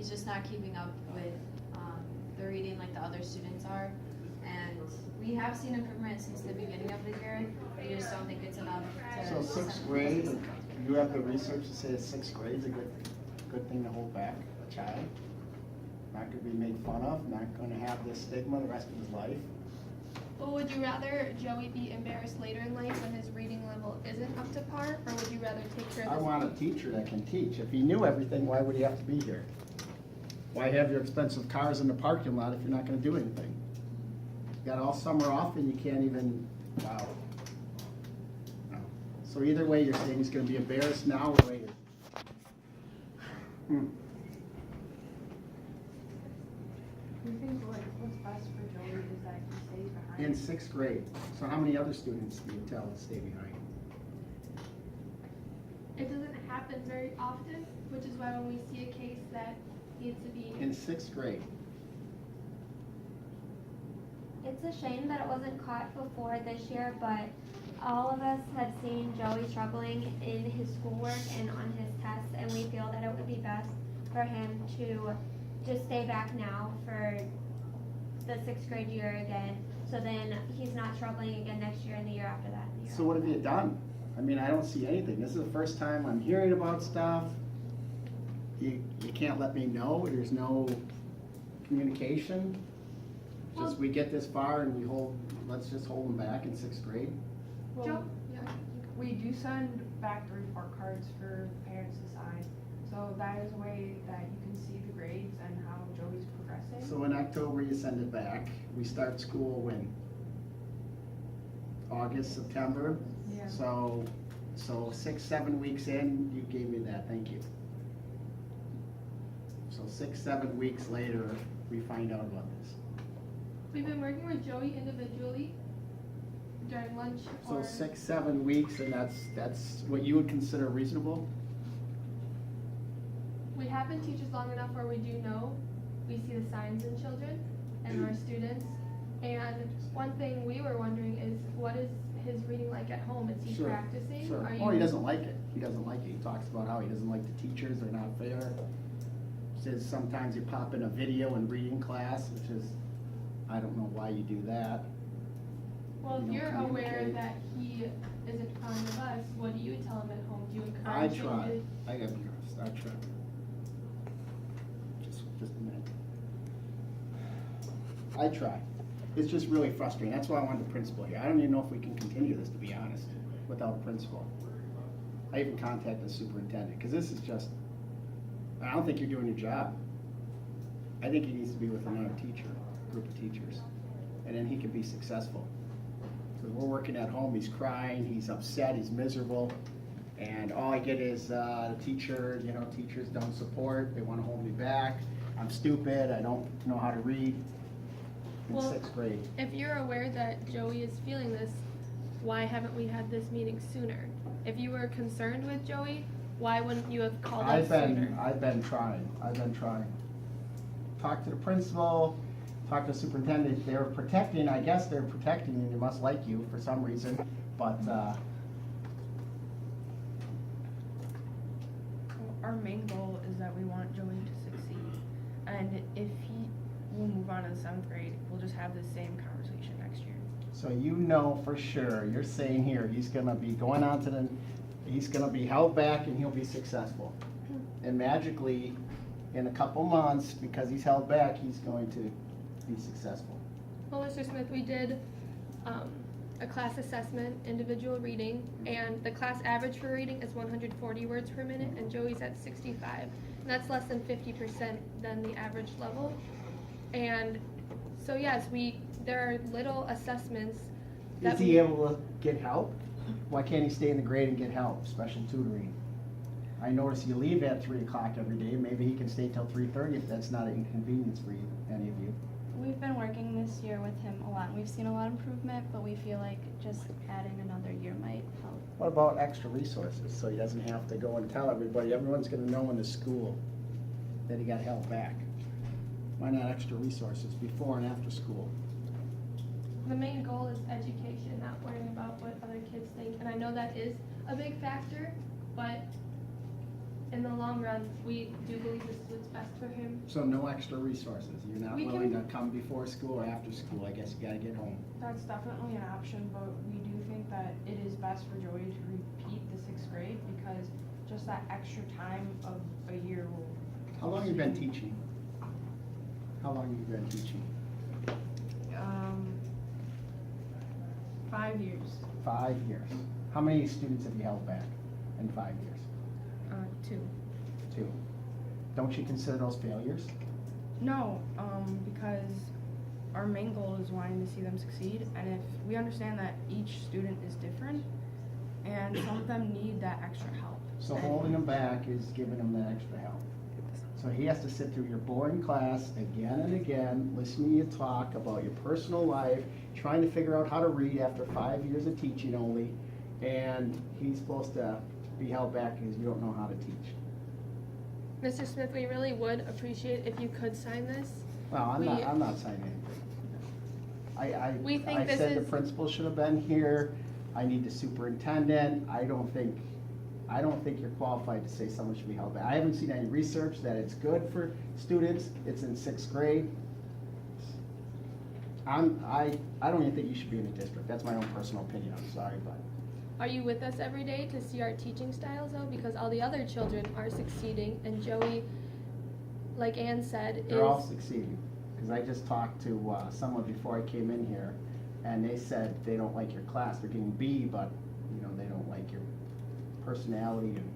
he's just not keeping up with the reading like the other students are. And we have seen improvement since the beginning of the year. We just don't think it's enough to. So sixth grade, you have the research to say sixth grade is a good thing to hold back a child. Not gonna be made fun of, not gonna have this stigma the rest of his life. Well, would you rather Joey be embarrassed later in life when his reading level isn't up to par, or would you rather take care of I this? want a teacher that can teach. If he knew everything, why would he have to be here? Why have your expensive cars in the parking lot if you're not gonna do anything? You got all summer off and you can't even, wow. No. So either way, you're saying he's gonna be embarrassed now or later. We think what's best for Joey is that he stays behind. In sixth grade. So how many other students do you tell to stay behind? It doesn't happen very often, which is why when we see a case that needs to be. In sixth grade. It's a shame that it wasn't caught before this year, but all of us have seen Joey struggling in his schoolwork and on his tests, and we feel that it would be best for him to just stay back now for the sixth grade year again, so then he's not struggling again next year and the year after that. and the year So what after have you done? I mean, I don't see anything. This is the first time I'm hearing about stuff. You can't let me know. There's no communication. Just we get this far and let's just hold them back in sixth grade. Well, Joe? Yeah. we do send back the report cards for parents to sign. So that is a way that you can see the grades and how Joey's progressing. So in October, you send it back. We start school when? August, September? Yeah. So 6, 7 weeks in, you gave me that, thank you. So 6, 7 weeks later, we find out about this. We've been working with Joey individually during lunch So or. 6, 7 weeks, and that's what you would consider reasonable? We have been teachers long enough where we do know, we see the signs in children and our students. And one thing we were wondering is, what is his reading like at home? Is he Sure, practicing? Sure. Are Oh, he you- doesn't like it. He doesn't like it. He talks about how he doesn't like the teachers, they're not fair. Says sometimes you pop in a video in reading class, which is, I don't know why you do that. Well, if you you're don't aware communicate. that he isn't fond of us, what do you tell him at home? Do you I encourage him try. to? I gotta be honest, I try. Just a minute. I try. It's just really frustrating. That's why I wanted the principal here. I don't even know if we can continue this, to be honest, without a principal. I even contacted the superintendent, because this is just, I don't think you're doing your job. I think he needs to be with another teacher, group of teachers, and then he can be successful. Because we're working at home, he's crying, he's upset, he's miserable, and all I get is the teacher, teachers don't support, they want to hold me back, I'm stupid, I don't know how to read in Well, sixth grade. If you're aware that Joey is feeling this, why haven't we had this meeting sooner? If you were concerned with Joey, why wouldn't you have called us sooner? I've been trying. Talk to the principal, talk to the superintendent, I guess they're protecting you, they must like you for some reason, but, Our main goal is that we want Joey to succeed, and if he will move on to the 7th grade, we'll just have the same conversation next year. so you know for sure, you're saying here, he's gonna be going on to he's gonna be held back and he'll be successful. And magically, in a couple months, because he's held back, he's going to be successful. Well, Mr. Smith, we did a class assessment, individual reading, and the class average for reading is 140 words per minute, and Joey's at 65. And that's less than 50% than the average level. And so yes, there are little assessments that Is he able to get help? Why can't he stay in the grade and get help, special tutoring? I notice you leave at 3 o'clock every day, maybe he can stay till 3:30 if that's not an inconvenience for you, any of you. We've been working this year with him a lot. We've seen a lot of improvement, but we feel like just adding another year might help. What about extra resources, so he doesn't have to go and tell everybody, everyone's gonna know in the school that he got held back? Why not extra resources before and after school? the main goal is education, not worrying about what other kids think. And I know that is a big factor, but in the long run, we do believe this is what's best for him. So no extra resources, you're not We willing to can- come before school or after school, I guess you gotta get home. That's definitely an option, but we do think that it is best for Joey to repeat the 6th grade because just that extra time of a year will. How long you been teaching? How long you been teaching? 5 years. 5 years. How many students have you held back in 5 years? 2. 2. Don't you consider those failures? No, because our main goal is wanting to see them succeed, and if we understand that each student is different, and some of them need that extra help. So and- holding them back is giving them that extra help. So he has to sit through your boring class again and again, listen to you talk about your personal life, trying to figure out how to read after 5 years of teaching only, and he's supposed to be held back because you don't know how to teach. Mr. Smith, we really would appreciate if you could sign this. Well, I'm not signing anything. We think I this said the is- principal should have been here, I need the superintendent, I don't think you're qualified to say someone should be held back. I haven't seen any research that it's good for students, it's in 6th grade. I don't even think you should be in the district, that's my own personal opinion, I'm sorry, but. Are you with us every day to see our teaching styles though? Because all the other children are succeeding and Joey, like Ann said, is. They're all succeeding, because I just talked to someone before I came in here, and they said they don't like your class, they're getting B, but, you know, they don't like your personality and